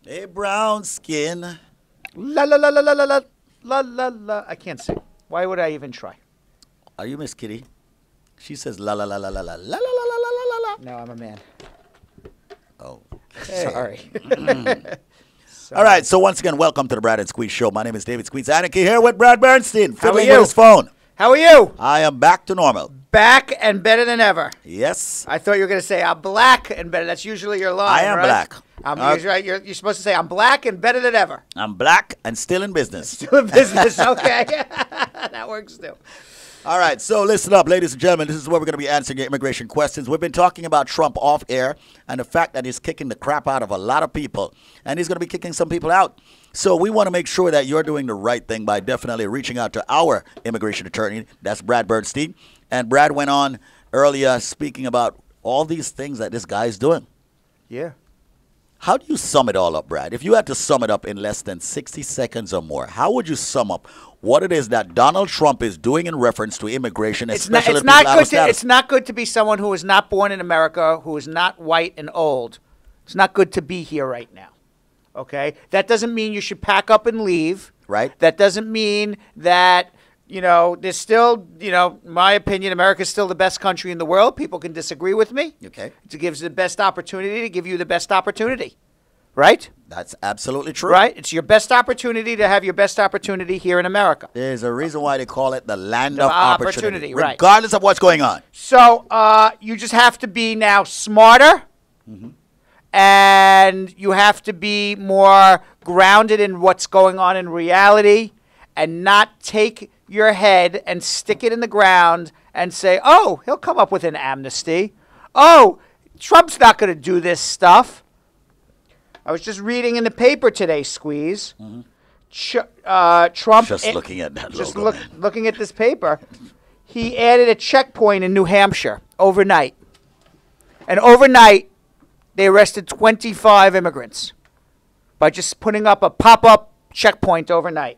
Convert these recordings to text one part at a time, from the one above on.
Hey, brown skin. La la la la la la la la la la. I can't sing. Why would I even try? Are you Miss Kitty? She says la la la la la la la la la la la la la. No, I'm a man. Oh. Sorry. All right, so once again, welcome to the Brad and Squeeze Show. My name is David Squeeze Annakie here with Brad Bernstein, fiddling with his phone. How are you? I am back to normal. Back and better than ever. Yes. I thought you were going to say, I'm black and better. That's usually your line, I am right? black. Right. You're supposed to say, I'm black and better than ever. I'm black and still in business. Still in business, okay. That works too. All right, so listen up, ladies and gentlemen. This is where we're going to be answering your immigration questions. We've been talking about Trump off air and the fact that he's kicking the crap out of a lot of people, and he's going to be kicking some people out. So we want to make sure that you're doing the right thing by definitely reaching out to our immigration attorney. That's Brad Bernstein. And Brad went on earlier speaking about all these things that this guy is doing. Yeah. How do you sum it all up, Brad? If you had to sum it up in less than 60 seconds or more, how would you sum up what it is that Donald Trump is doing in reference to immigration, especially it's people out of status? It's not good to be someone who is not born in America, who is not white and old. It's not good to be here right now. Okay? That doesn't mean you should pack up and leave. Right. That doesn't mean that, there's still, in my opinion, America's still the best country in the world. People can disagree with me. Okay. It gives the best opportunity to give you the best opportunity. Right? That's absolutely true. Right? It's your best opportunity to have your best opportunity here in America. There's a reason why they call it the land of opportunity, right. regardless of what's going on. So you just have to be now smarter, and you have to be more grounded in what's going on in reality, and not take your head and stick it in the ground and say, oh, he'll come up with an amnesty. Oh, Trump's not going to do this stuff. I was just reading in the paper today, Squeeze. Trump Just looking at that just logo, looking at this paper. He added a checkpoint in New Hampshire overnight. And overnight, they arrested 25 immigrants by just putting up a pop-up checkpoint overnight.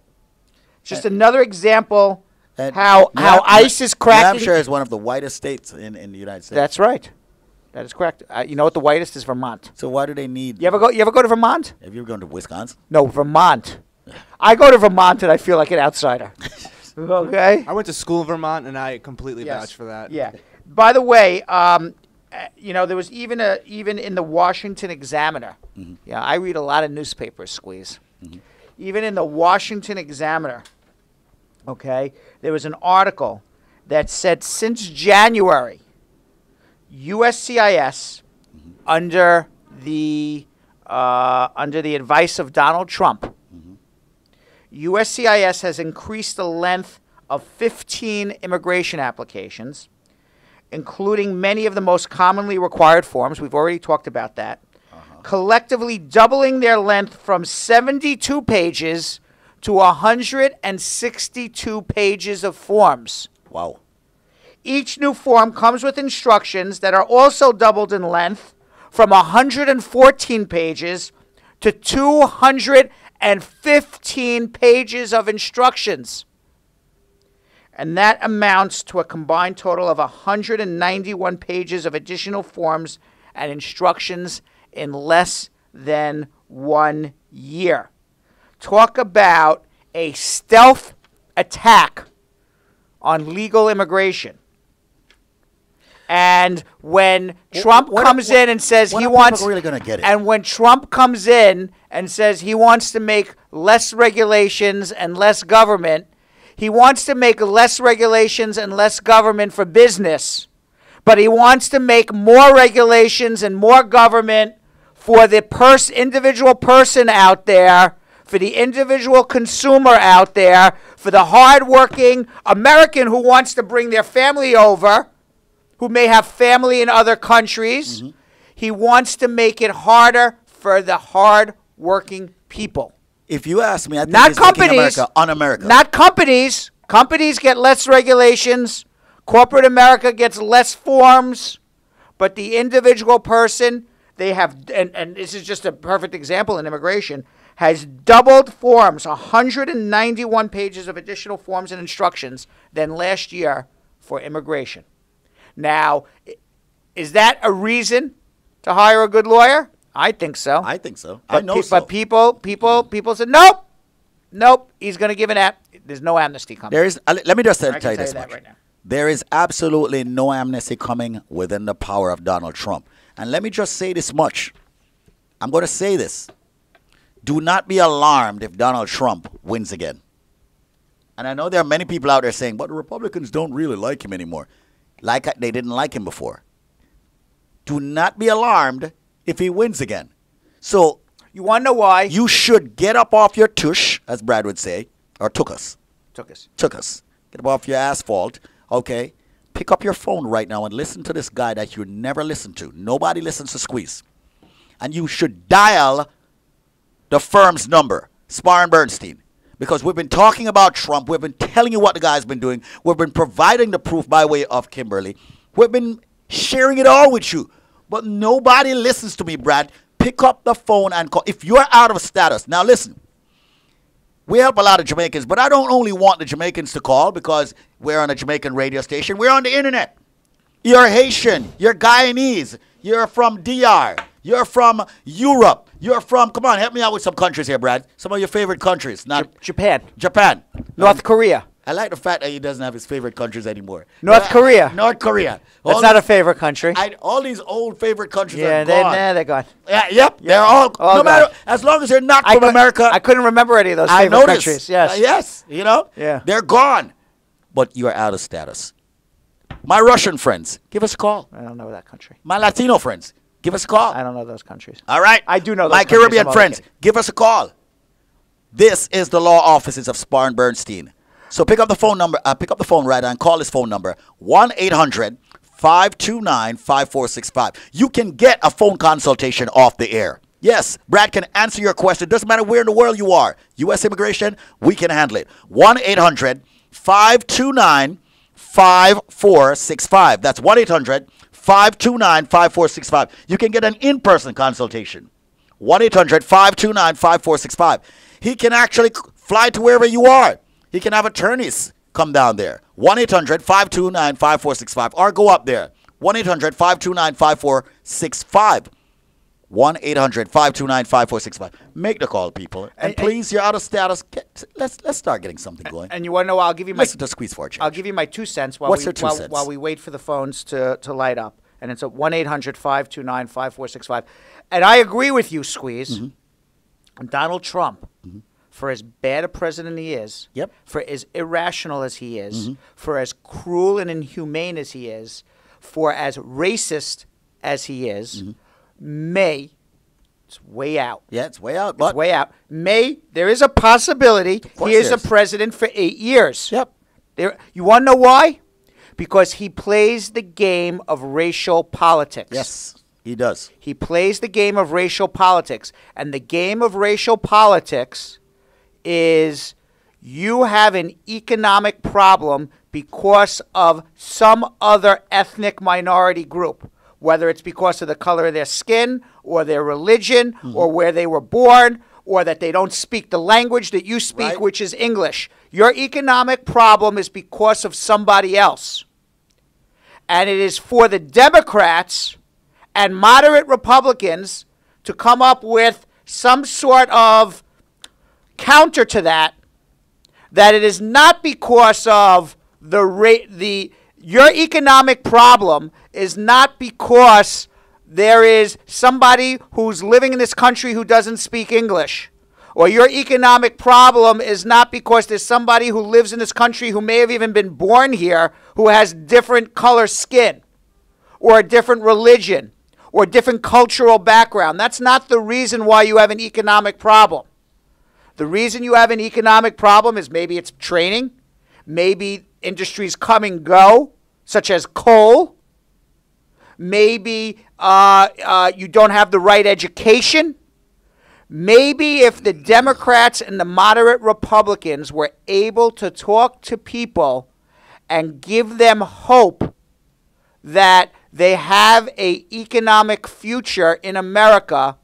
Just another example how ICE is cracking. New Hampshire is one of the whitest states in the United States. That's right. That is correct. You know what the whitest is? Vermont. So why do they need... You ever go to Vermont? Have you ever gone to Wisconsin? No, Vermont. I go to Vermont and I feel like an outsider. Okay? I went to school in Vermont, and I completely vouch for that. Yeah. By the way, there was even in the Washington Examiner. Yeah, I read a lot of newspapers, Squeeze. Even in the Washington Examiner, okay, there was an article that said since January, USCIS, under the advice of Donald Trump, USCIS has increased the length of 15 immigration applications, including many of the most commonly required forms. We've already talked about that. Collectively doubling their length from 72 pages to 162 pages of forms. Wow. Each new form comes with instructions that are also doubled in length from 114 pages to 215 pages of instructions. And that amounts to a combined total of 191 pages of additional forms and instructions in less than 1 year. Talk about a stealth attack on legal immigration. And when Trump comes in and says he wants, really gonna get it? And when Trump comes in and says he wants to make less regulations and less government, he wants to make less regulations and less government for business, but he wants to make more regulations and more government for the individual person out there, for the individual consumer out there, for the hardworking American who wants to bring their family over, who may have family in other countries. He wants to make it harder for the hard-working people. If you ask me, I think Not he's making companies. America un-America. Not companies. Companies get less regulations. Corporate America gets less forms. But the individual person, they have, and this is just a perfect example in immigration, has doubled forms, 191 pages of additional forms and instructions than last year for immigration. Now, is that a reason to hire a good lawyer? I think so. I think so. But I know so. But people said, nope. He's going to give there's no amnesty coming. There is. Let me just tell you this much. right now. There is absolutely no amnesty coming within the power of Donald Trump. And let me just say this much. I'm going to say this. Do not be alarmed if Donald Trump wins again. And I know there are many people out there saying, but the Republicans don't really like him anymore. Like they didn't like him before. Do not be alarmed if he wins again. So you want to know why? You should get up off your tush, as Brad would say, or took us. Get up off your asphalt, okay? Pick up your phone right now and listen to this guy that you never listen to. Nobody listens to Squeeze. And you should dial the firm's number, Spar and Bernstein. Because we've been talking about Trump. We've been telling you what the guy's been doing. We've been providing the proof by way of Kimberly. We've been sharing it all with you. But nobody listens to me, Brad. Pick up the phone and call. If you're out of status. Now, listen. We help a lot of Jamaicans, but I don't only want the Jamaicans to call because we're on a Jamaican radio station. We're on the internet. You're Haitian. You're Guyanese. You're from DR. You're from Europe. You're from, come on, help me out with some countries here, Brad. Some of your favorite countries. Not Japan. North Korea. I like the fact that he doesn't have his favorite countries anymore. North Korea. That's not a favorite country. All these old favorite countries are gone. They're gone. They're all no matter, as long as they're not from America. I couldn't remember any of those favorite countries. Yes. Yes, they're gone. But you're out of status. My Russian friends, give us a call. I don't know that country. My Latino friends, give us a call. I don't know those countries. All right. I do know those My Caribbean friends, give us a call. This is the law offices of Spar and Bernstein. So pick up the phone number. Pick up the phone right now and call this phone number, 1-800-529-5465. You can get a phone consultation off the air. Yes, Brad can answer your question. Doesn't matter where in the world you are. U.S. immigration, we can handle it. 1-800-529-5465. That's 1-800-529-5465. You can get an in-person consultation. 1-800-529-5465. He can actually fly to wherever you are. He can have attorneys come down there. 1-800-529-5465. Or go up there. 1-800-529-5465. 1-800-529-5465. Make the call, people. And please, you're out of status. Let's start getting something going. And you want to know, I'll give you my... Listen to Squeeze for a change. I'll give you my 2 cents while What's your 2 cents? While we wait for the phones to light up. And it's at 1-800-529-5465. And I agree with you, Squeeze. Mm-hmm. Donald Trump... Mm-hmm. For as bad a president he is, for as irrational as he is, for as cruel and inhumane as he is, for as racist as he is, it's way out. Yeah, it's way out. It's way out. There is a possibility he is a president for 8 years. Yep. You want to know why? Because he plays the game of racial politics. Yes, he does. He plays the game of racial politics. And the game of racial politics is you have an economic problem because of some other ethnic minority group, whether it's because of the color of their skin or their religion or where they were born or that they don't speak the language that you speak, which is English. Your economic problem is because of somebody else. And it is for the Democrats and moderate Republicans to come up with some sort of counter to that it is not because of your economic problem is not because there is somebody who's living in this country who doesn't speak English, or your economic problem is not because there's somebody who lives in this country who may have even been born here who has different color skin or a different religion or different cultural background. That's not the reason why you have an economic problem. The reason you have an economic problem is maybe it's training, maybe industries come and go, such as coal. Maybe you don't have the right education. Maybe if the Democrats and the moderate Republicans were able to talk to people and give them hope that they have an economic future in America,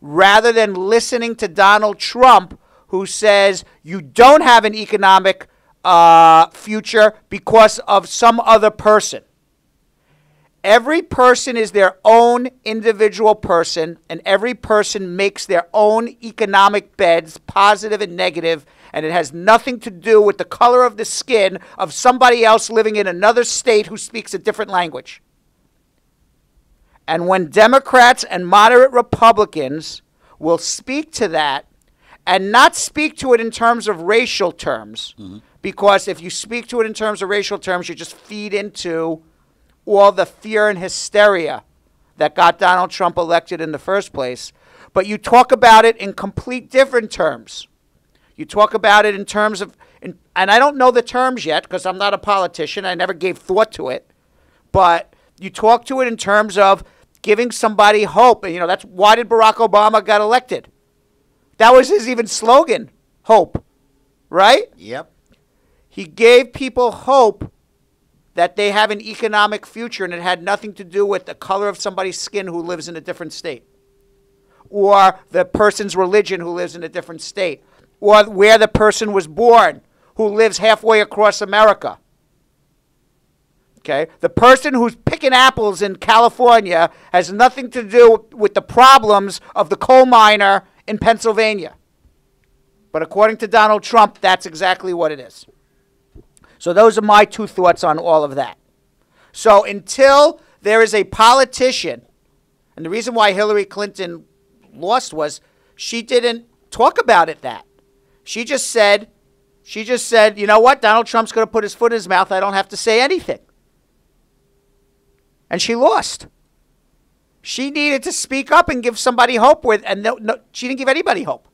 rather than listening to Donald Trump, who says you don't have an economic future because of some other person. Every person is their own individual person, and every person makes their own economic beds, positive and negative, and it has nothing to do with the color of the skin of somebody else living in another state who speaks a different language. And when Democrats and moderate Republicans will speak to that and not speak to it in terms of racial terms, because if you speak to it in terms of racial terms, you just feed into all the fear and hysteria that got Donald Trump elected in the first place. But you talk about it in complete different terms. You talk about it in terms of, and I don't know the terms yet because I'm not a politician. I never gave thought to it. But you talk to it in terms of giving somebody hope. And, that's why did Barack Obama got elected? That was his even slogan, hope, right? Yep. He gave people hope that they have an economic future, and it had nothing to do with the color of somebody's skin who lives in a different state, or the person's religion who lives in a different state, or where the person was born who lives halfway across America. Okay? The person who's picking apples in California has nothing to do with the problems of the coal miner in Pennsylvania. But according to Donald Trump, that's exactly what it is. So those are my two thoughts on all of that. So until there is a politician, and the reason why Hillary Clinton lost was she didn't talk about it that. She just said, you know what, Donald Trump's going to put his foot in his mouth. I don't have to say anything. And she lost. She needed to speak up and give somebody hope and she didn't give anybody hope.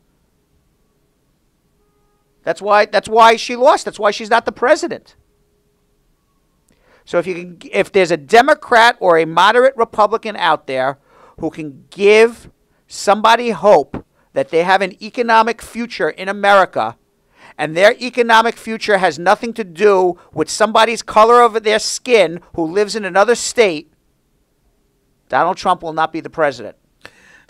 That's why she lost. That's why she's not the president. So if there's a Democrat or a moderate Republican out there who can give somebody hope that they have an economic future in America, and their economic future has nothing to do with somebody's color of their skin who lives in another state, Donald Trump will not be the president.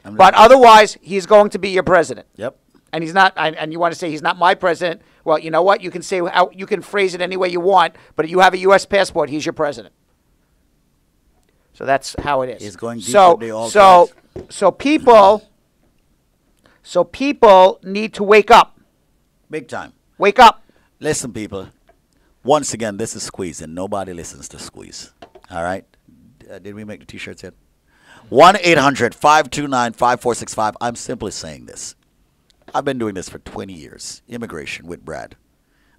But otherwise, he's going to be your president. Yep. And he's not. And you want to say he's not my president? Well, you know what? You can say you can phrase it any way you want. But if you have a U.S. passport, he's your president. So that's how it is. He's going deep So people need to wake up. Big time. Wake up. Listen, people. Once again, this is Squeeze, and nobody listens to Squeeze. All right? Did we make the T-shirts yet? 1-800-529-5465. I'm simply saying this. I've been doing this for 20 years, immigration with Brad.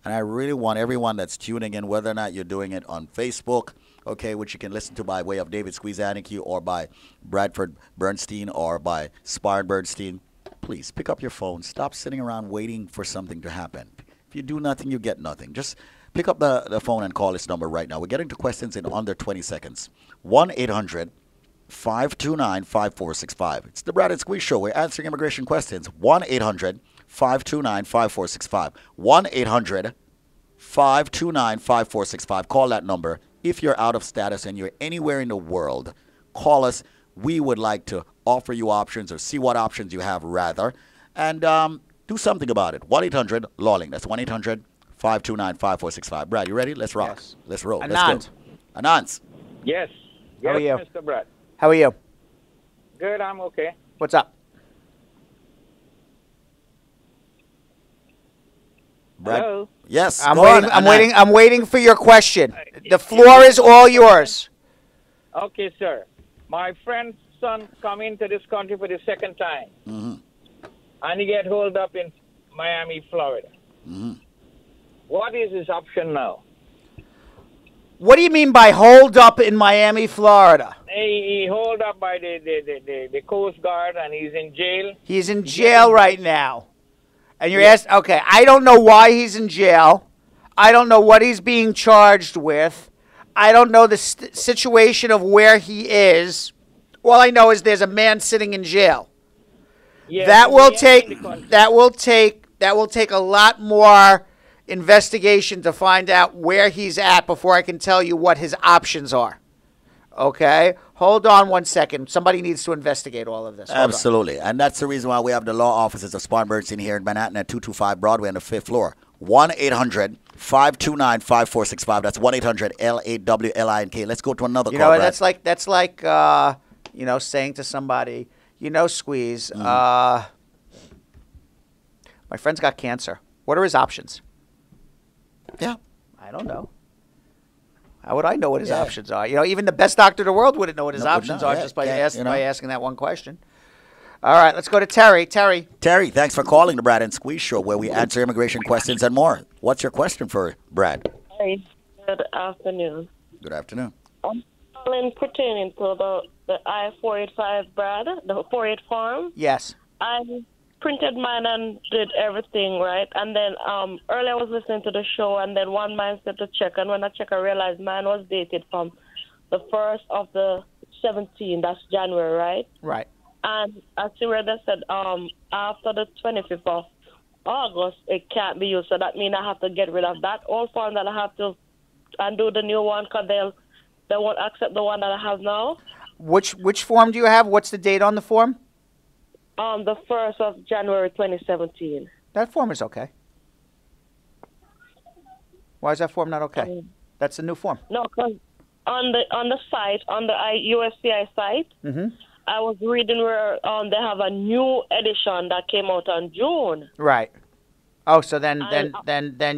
And I really want everyone that's tuning in, whether or not you're doing it on Facebook, okay, which you can listen to by way of David Squeeze Annakie or by Bradford Bernstein or by Spar Bernstein, please pick up your phone. Stop sitting around waiting for something to happen. If you do nothing, you get nothing. Just pick up the phone and call this number right now. We're getting to questions in under 20 seconds. 1-800-529-5465. It's the Brad and Squeeze Show. We're answering immigration questions. 1-800-529-5465. 1-800-529-5465. Call that number. If you're out of status and you're anywhere in the world, call us. We would like to offer you options or see what options you have, rather, and do something about it. 1-800-LawLink. That's 1-800-529-5465. Brad, you ready? Let's rock. Yes. Let's roll. Anand. Let's go. Anand. Yes. How are you? Mr. Brad. How are you? Good, I'm okay. What's up? Brad. Hello? Yes. I'm go waiting. on, I'm Anand. waiting. I'm waiting for your question. The floor is all yours. Okay, sir. My friend's son come into this country for the second time. Mm-hmm. And he get holed up in Miami, Florida. Mm-hmm. What is his option now? What do you mean by hold up in Miami, Florida? He hold up by the Coast Guard and he's in jail. He's in jail right now. And you're asked, okay, I don't know why he's in jail. I don't know what he's being charged with. I don't know the situation of where he is. All I know is there's a man sitting in jail. Yeah, that will take a lot more investigation to find out where he's at before I can tell you what his options are. Okay? Hold on one second. Somebody needs to investigate all of this. Hold Absolutely. And that's the reason why we have the law offices of Spar Bernstein here in Manhattan at 225 Broadway on the 5th floor. 1-800 1-800-529-5465. That's 1-800-LAWLINK. Let's go to another You call. know, Brad. that's like you know, saying to somebody, you know, Squeeze, Mm-hmm. my friend's got cancer. What are his options? Yeah. I don't know. How would I know what his Yeah. options are? You know, even the best doctor in the world wouldn't know what his No, would options not, are yeah, just by, can't, you know. by asking that one question. All right, let's go to Terry. Terry. Terry, thanks for calling the Brad and Squeeze Show, where we answer immigration questions and more. What's your question for Brad? Hi, good afternoon. Good afternoon. I'm calling pertaining to the I-485, Brad, the 48 form. Yes. I printed mine and did everything right. And then earlier I was listening to the show, and then one man said to check. And when I checked, I realized mine was dated from the 1st of the 17th. That's January, right? Right. And I see where they said after the 25th of August, it can't be used. So that means I have to get rid of that old form that I have to and do the new one because they won't accept the one that I have now. Which form do you have? What's the date on the form? The 1st of January 2017. That form is okay. Why is that form not okay? That's the new form. No, because on the site, on the USCI site, I was reading where they have a new edition that came out on June. Right. Oh, so then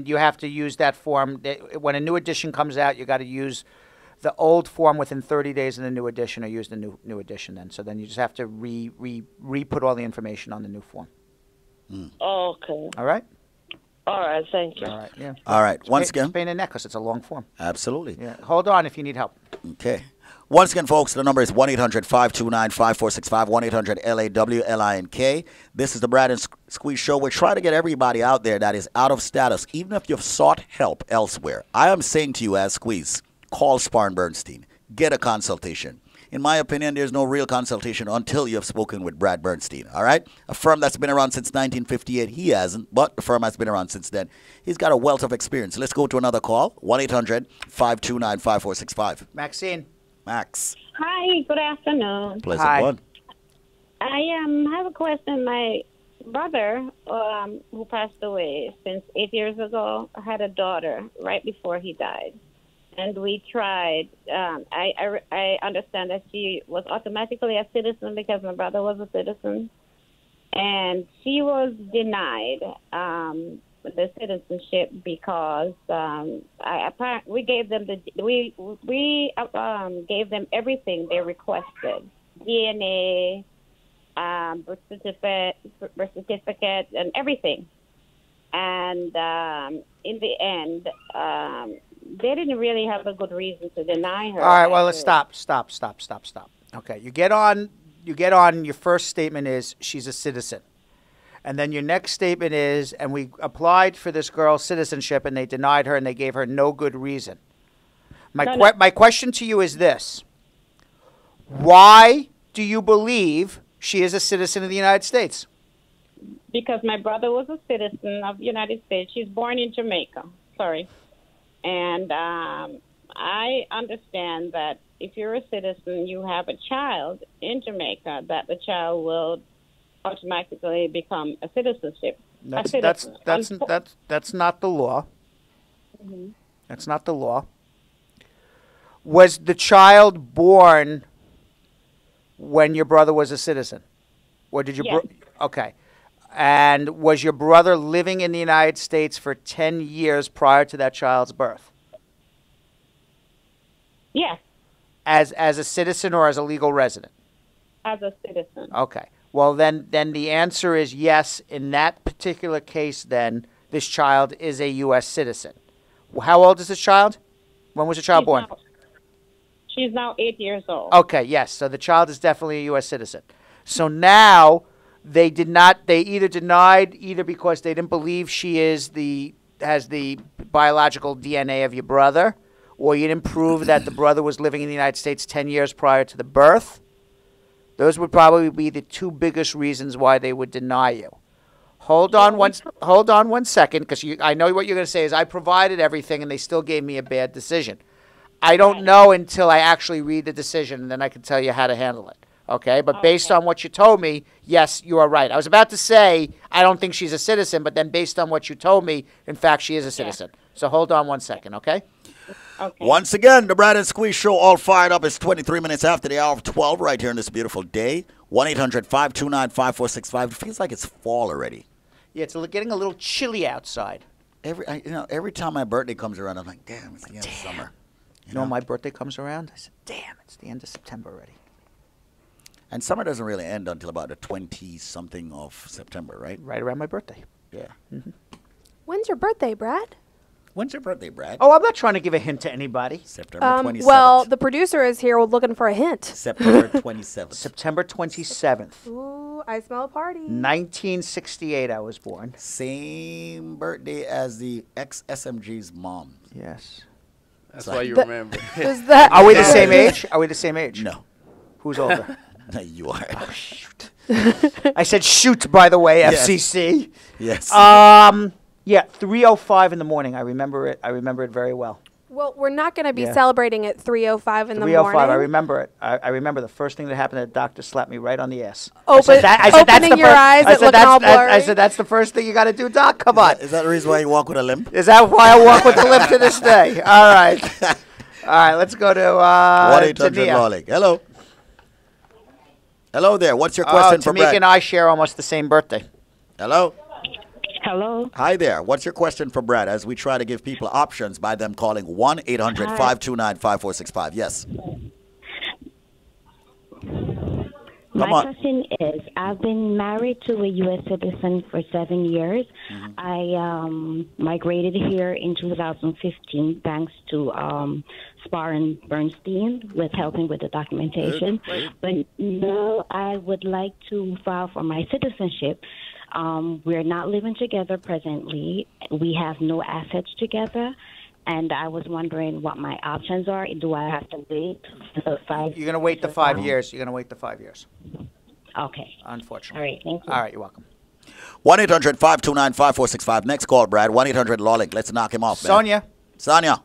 you have to use that form. When a new edition comes out, you got to use the old form within 30 days of the new edition, or use the new edition then. So then you just have to re-put all the information on the new form. Okay. All right? All right, thank you. All right, yeah. All right. Once It's again. pain in the neck because it's a long form. Absolutely. Yeah. Hold on if you need help. Okay. Once again, folks, the number is 1-800-529-5465, 1-800-LAWLINK. This is the Brad and Squeeze Show. We're trying to get everybody out there that is out of status, even if you've sought help elsewhere. I am saying to you as Squeeze, call Spar and Bernstein. Get a consultation. In my opinion, there's no real consultation until you have spoken with Brad Bernstein, all right? A firm that's been around since 1958. He hasn't, but the firm has been around since then. He's got a wealth of experience. Let's go to another call, 1-800-529-5465. Maxine. Max. Hi, good afternoon. Pleasant Hi. one. I have a question. My brother, who passed away since 8 years ago, had a daughter right before he died. And we tried. I understand that she was automatically a citizen because my brother was a citizen. And she was denied the citizenship because we gave them gave them everything they requested: DNA, birth certificate, and everything. And in the end, they didn't really have a good reason to deny her. All right, well, let's stop. Okay, you get on, your first statement is she's a citizen. And then your next statement is, and we applied for this girl's citizenship and they denied her and they gave her no good reason. My question to you is this. Why do you believe she is a citizen of the United States? Because my brother was a citizen of the United States. She's born in Jamaica. Sorry. And I understand that if you're a citizen, you have a child in Jamaica, that the child will automatically become a citizenship. That's not the law. Mm-hmm. That's not the law. Was the child born when your brother was a citizen? Or did your Yes. Okay. And was your brother living in the United States for 10 years prior to that child's birth? Yes, As a citizen or as a legal resident? as a citizen. Okay. Well, then the answer is yes. In that particular case, then, this child is a U.S. citizen. How old is this child? When was the child born? She's now 8 years old. Okay, yes. So the child is definitely a U.S. citizen. So now they either denied either because they didn't believe she has the biological DNA of your brother, or you didn't prove that the brother was living in the United States 10 years prior to the birth. Those would probably be the two biggest reasons why they would deny you. Hold on one second, because I know what you're going to say is I provided everything and they still gave me a bad decision. I don't know until I actually read the decision, and then I can tell you how to handle it. Okay? But based on what you told me, yes, you are right. I was about to say I don't think she's a citizen, but then based on what you told me, in fact, she is a citizen. So hold on 1 second, okay? Okay. Once again, the Brad and Squeeze Show all fired up. It's 23 minutes after the hour of 12 right here on this beautiful day. 1-800-529-5465. It feels like it's fall already. Yeah, it's getting a little chilly outside. Every time my birthday comes around, I'm like, damn, it's the end of summer. You know when my birthday comes around? I said, damn, it's the end of September already. And summer doesn't really end until about the 20-something of September, right? Right around my birthday. Yeah. When's your birthday, Brad? When's your birthday, Brad? Oh, I'm not trying to give a hint to anybody. September 27th. Well, the producer is here looking for a hint. September 27th. September 27th. Ooh, I smell a party. 1968 I was born. Same birthday as the ex-SMG's mom. Yes. That's why you remember. Is that? Are we the same age? Are we the same age? No. Who's older? You are. Oh, shoot. I said shoot, by the way, Yes. FCC. Yes. Yeah, 3:05 in the morning. I remember it. I remember it very well. Well, we're not going to be Yeah. celebrating at 3:05 in the 3:05. morning. I remember it. I remember the first thing that happened. The doctor slapped me right on the ass. Opening your eyes and looking all blurry. I said that's the first thing you got to do, Doc. Come on. Is that the reason why you walk with a limp? Is that why I walk with the limp to this day? All right. All right. Let's go to 1-800 Nia. LawLink. Hello. Hello there. What's your question for Tamika Brad? and I share almost the same birthday. Hello. Hello. Hi there. What's your question for Brad as we try to give people options by them calling 1-800-529-5465? Yes. My Come on. question is, I've been married to a U.S. citizen for 7 years. I migrated here in 2015 thanks to Spar and Bernstein with helping with the documentation. But now I would like to file for my citizenship. We're not living together presently. We have no assets together. And I was wondering what my options are. Do I have to wait for 5 You're going to wait the 5 years. You're going to wait the 5 years. Okay. Unfortunately. All right. Thank you. All right. You're welcome. 1-800-529-5465. Next call, Brad. 1-800-LawLink. Let's knock him off, man. Sonia. Sonia.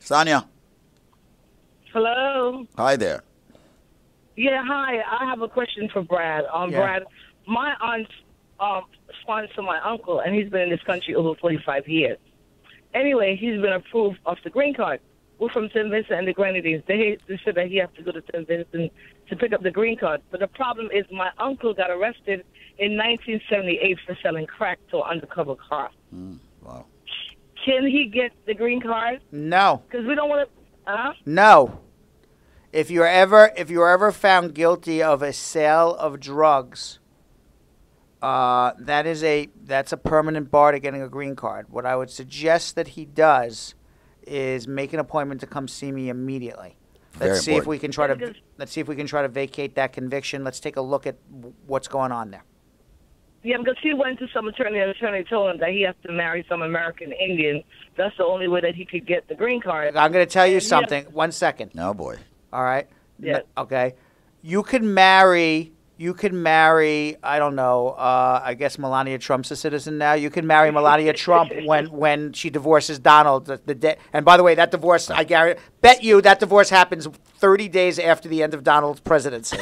Sonia. Hello. Hi there. Yeah, hi. I have a question for Brad. Yeah. Brad, my aunt sponsored my uncle, and he's been in this country over 45 years. Anyway, he's been approved of the green card. We're from St. Vincent and the Grenadines. They said that he has to go to St. Vincent to pick up the green card. But the problem is my uncle got arrested in 1978 for selling crack to an undercover cop. Wow. Can he get the green card? No. Because we don't want to... No. If you're ever found guilty of a sale of drugs, that's a permanent bar to getting a green card. What I would suggest that he does is make an appointment to come see me immediately. Let's see if we can try to vacate that conviction. Let's take a look at what's going on there. Yeah, because he went to some attorney, and the attorney told him that he has to marry some American Indian. That's the only way that he could get the green card. I'm going to tell you something. 1 second. No, boy. All right? Yeah. Okay. You could marry, I don't know, I guess Melania Trump's a citizen now. You can marry Melania Trump when she divorces Donald. The day, and by the way, that divorce, bet you that divorce happens 30 days after the end of Donald's presidency.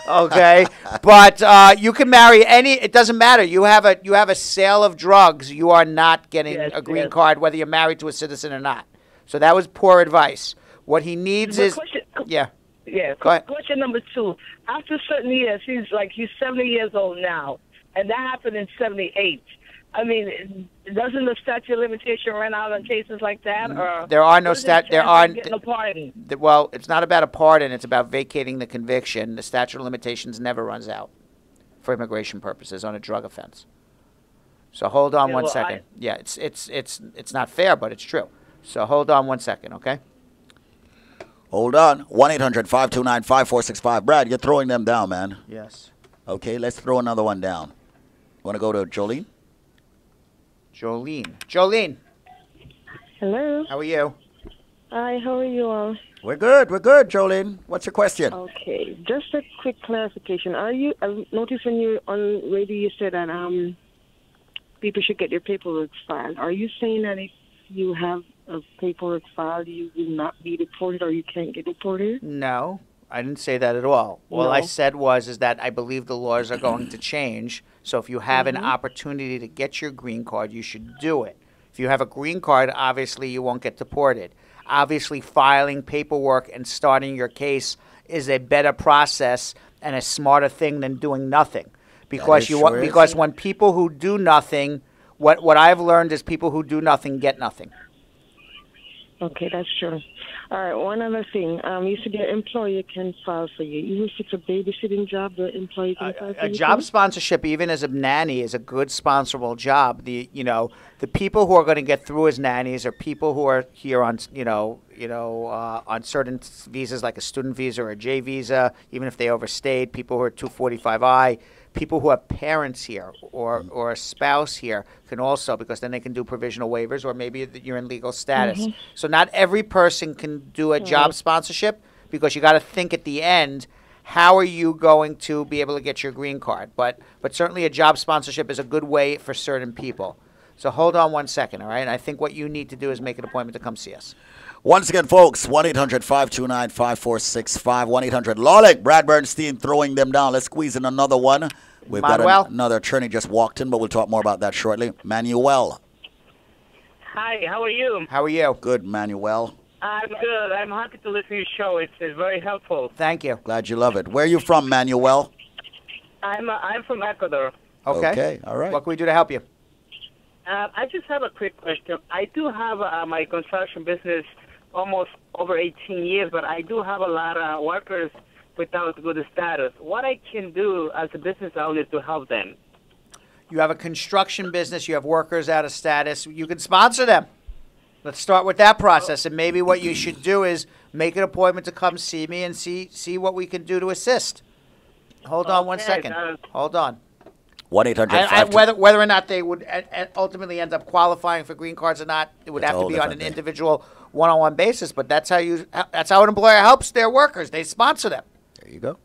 Okay? But you can marry it doesn't matter. You have a sale of drugs. You are not getting a green card whether you're married to a citizen or not. So that was poor advice. What he needs is... Yeah. Yeah. Go ahead. Question number 2. After certain years, he's 70 years old now, and that happened in 78. I mean, doesn't the statute of limitation run out on cases like that? Or there are no There aren't. Getting a pardon? Well, it's not about a pardon. It's about vacating the conviction. The statute of limitations never runs out for immigration purposes on a drug offense. So hold on 1 second. Yeah, it's not fair, but it's true. So hold on 1 second, okay? Hold on. 1-800-529-5465. Brad, you're throwing them down, man. Yes. Okay, let's throw another one down. Want to go to Jolene? Jolene. Hello. How are you? Hi, how are you all? We're good, Jolene. What's your question? Okay, just a quick clarification. I noticed when you on radio you said that people should get their paperwork filed. Are you saying that if you have a paperwork filed, you will not be deported or you can't get deported? No. I didn't say that at all. All No. I said is that I believe the laws are going to change. So if you have an opportunity to get your green card, you should do it. If you have a green card, obviously you won't get deported. Obviously, filing paperwork and starting your case is a better process and a smarter thing than doing nothing. Because because when people who do nothing, what I've learned is people who do nothing get nothing. Okay, that's true. All right, one other thing. You said your employer can file for you. Even if it's a babysitting job, the employer can file for you? A job sponsorship, even as a nanny, is a good sponsorable job. The people who are going to get through as nannies are people who are here on on certain visas like a student visa or a J visa, even if they overstayed. People who are 245I. People who have parents here or a spouse here can also, because then they can do provisional waivers, or maybe you're in legal status. So not every person can do a job sponsorship, because you got to think at the end, how are you going to be able to get your green card? But certainly a job sponsorship is a good way for certain people. So hold on one second, all right? And I think what you need to do is make an appointment to come see us. Once again, folks, 1-800-529-5465, 1-800-LawLink. Brad Bernstein throwing them down. Let's squeeze in another one. We've got another attorney just walked in, but we'll talk more about that shortly. Manuel. Hi, how are you? How are you? Good, Manuel. I'm good. I'm happy to listen to your show. It's very helpful. Thank you. Glad you love it. Where are you from, Manuel? I'm from Ecuador. Okay. All right. What can we do to help you? I just have a quick question. I do have my construction business almost over 18 years, but I do have a lot of workers without good status. What I can do as a business owner to help them? You have a construction business. You have workers out of status. You can sponsor them. Let's start with that process. And maybe what you should do is make an appointment to come see me and see what we can do to assist. Hold on one second. Hold on. 1-800-529. Whether or not they would ultimately end up qualifying for green cards or not, it would have to be on an individual one-on-one basis. But that's how an employer helps their workers. They sponsor them. There you go.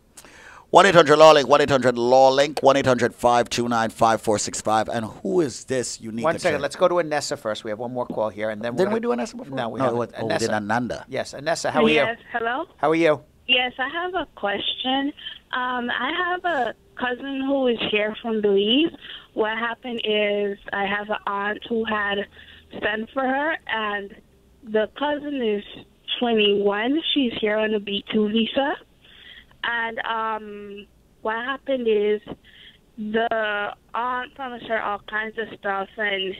1-800-LawLink, 1-800-LawLink, 1-800-529-5465. And who is this unique? One second. Let's go to Anessa first. We have one more call here, and then didn't we do Anessa before? No, we haven't. We did Ananda. Yes, Anessa. How are you? Yes, hello? How are you? Yes, I have a question. I have a cousin who is here from Belize. What happened is I have an aunt who had sent for her, and the cousin is 21. She's here on a B2 visa. And what happened is the aunt promised her all kinds of stuff, and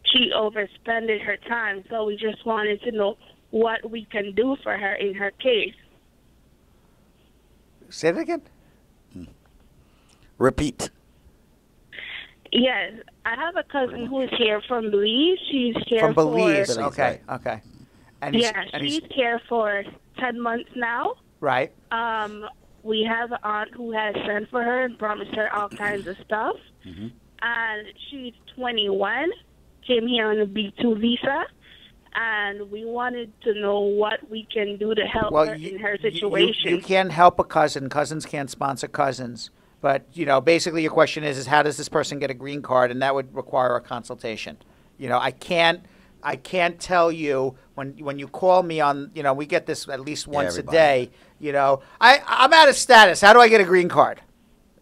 she overspended her time. So we just wanted to know what we can do for her in her case. Say that again. Repeat. Yes, I have a cousin who is here from Belize. She's here from Belize. for... Okay. And she's here for 10 months now. Right. We have an aunt who has sent for her and promised her all kinds of stuff. And she's 21, came here on a B2 visa, and we wanted to know what we can do to help her in her situation. You can't help a cousin. Cousins can't sponsor cousins. But, basically your question is how does this person get a green card? And that would require a consultation. I can't tell you when you call me on, we get this at least once a day, I'm out of status. How do I get a green card?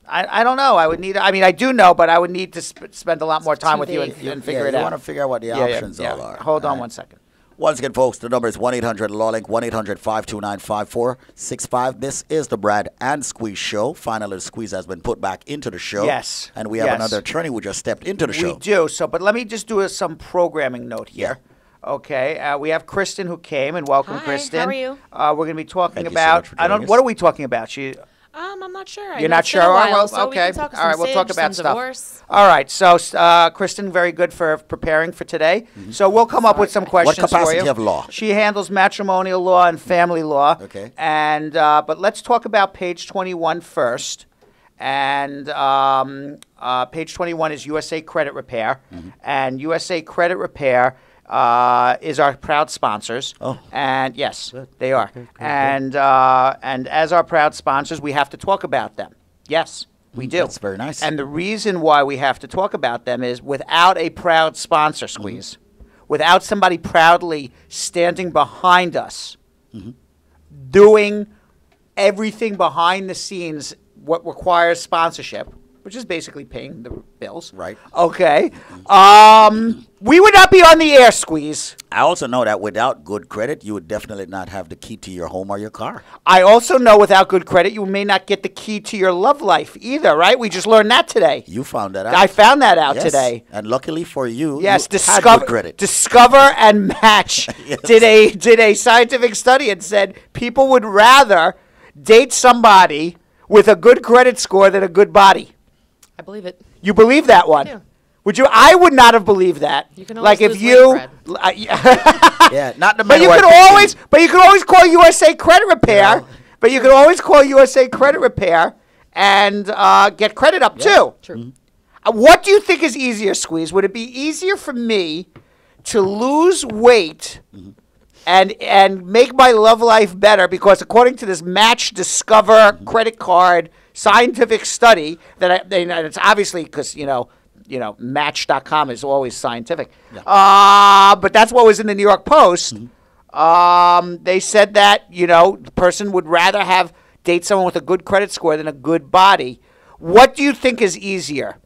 I don't know. I do know, but I would need to spend a lot more time with you and figure it out. You want to figure out what the options all are. Hold on one second. Once again, folks, the number is 1-800-LawLink, 1-800-529-5465. This is the Brad and Squeeze Show. Finally, the Squeeze has been put back into the show. Yes. And we have another attorney who just stepped into the show. We do. But let me just do some programming note here. Yeah. Okay. We have Kristen who came, and welcome, Kristen. How are you? We're going to be talking about. What are we talking about? I'm not sure. You're not sure? Well, okay. All right, we'll talk about stuff. Divorce. All right. So, Kristen, very good for preparing for today. So we'll come up with some questions what capacity for you. of law? She handles matrimonial law and family law. Okay. And but let's talk about page 21 first. And page 21 is USA Credit Repair, and USA Credit Repair is our proud sponsors. Oh. And yes, they are. Okay. And as our proud sponsors, we have to talk about them. Yes, we do. That's very nice. And the reason why we have to talk about them is without a proud sponsor, Squeeze, without somebody proudly standing behind us, doing everything behind the scenes, what requires sponsorship, which is basically paying the bills. Right. Okay. We would not be on the air, Squeeze. I also know that without good credit, you would definitely not have the key to your home or your car. I also know without good credit, you may not get the key to your love life either, right? We just learned that today. You found that out. I found that out Yes. today. And luckily for you, Yes, you had good credit. Discover and Match Yes. did a scientific study and said people would rather date somebody with a good credit score than a good body. I believe it. You believe that one? do. Would you? I would not have believed that. You can like always if lose you, weight, Yeah, not the but you men could who are always, but you could always call USA Credit Repair. Yeah. But you could always call USA Credit Repair and get credit up too. True. What do you think is easier, Squeeze? Would it be easier for me to lose weight and make my love life better? Because according to this Match Discover credit card scientific study, and it's obviously because Match.com is always scientific. But that's what was in the New York Post. They said that the person would rather date someone with a good credit score than a good body. What do you think is easier?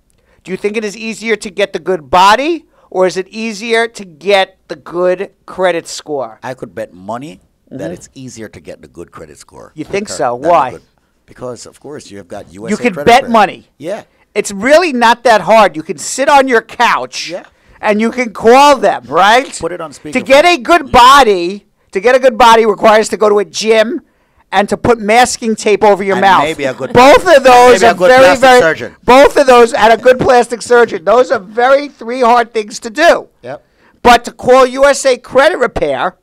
Do you think it is easier to get the good body, or is it easier to get the good credit score? I could bet money that it's easier to get the good credit score. You think quicker so? than the Why? good- Because, of course, you have got USA You can Credit bet Repair. money. Yeah. It's really not that hard. You can sit on your couch and you can call them, right? Put it on speaker. To get a good body requires to go to a gym and to put masking tape over your And mouth. maybe a good- both of those maybe a are good very, plastic very. surgeon. Both of those and a good plastic surgeon. Those are three hard things to do. Yep. But to call USA Credit Repair,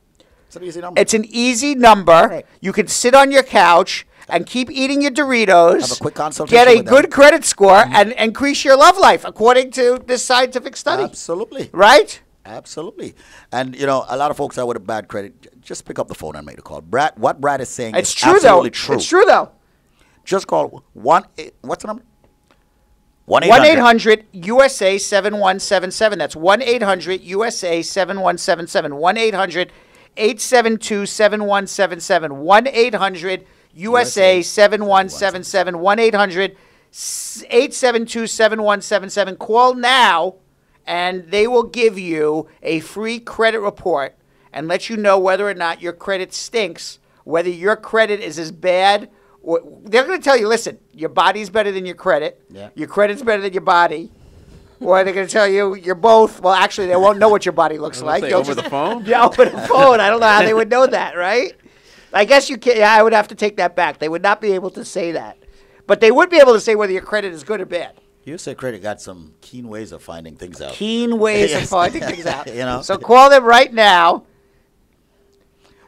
It's an easy number. it's an easy number. Right. You can sit on your couch and keep eating your Doritos. Have a quick consultation Get a with them. good credit score and increase your love life, according to this scientific study. Absolutely. Right? Absolutely. And, a lot of folks out with a bad credit, just pick up the phone and make the call. What Brad is saying It's is true, absolutely though. true. It's true, though. Just call what's the number? 1-800-USA-7177. That's 1-800-USA-7177. 1-800-872-7177. 1-800-USA-7177. 1-800-872-7177. Call now, and they will give you a free credit report and let you know whether or not your credit stinks, whether your credit is as bad. They're going to tell you, listen, your body's better than your credit. Yeah. Your credit's better than your body. Or they're going to tell you you're both. Well, actually, they won't know what your body looks like. Say, They'll over the phone? Yeah, over the phone. I don't know how they would know that, right? I guess you can. Yeah, I would have to take that back. They would not be able to say that. But they would be able to say whether your credit is good or bad. USA Credit got some keen ways of finding things out. Keen ways of Yes. finding things out. You know? So call them right now.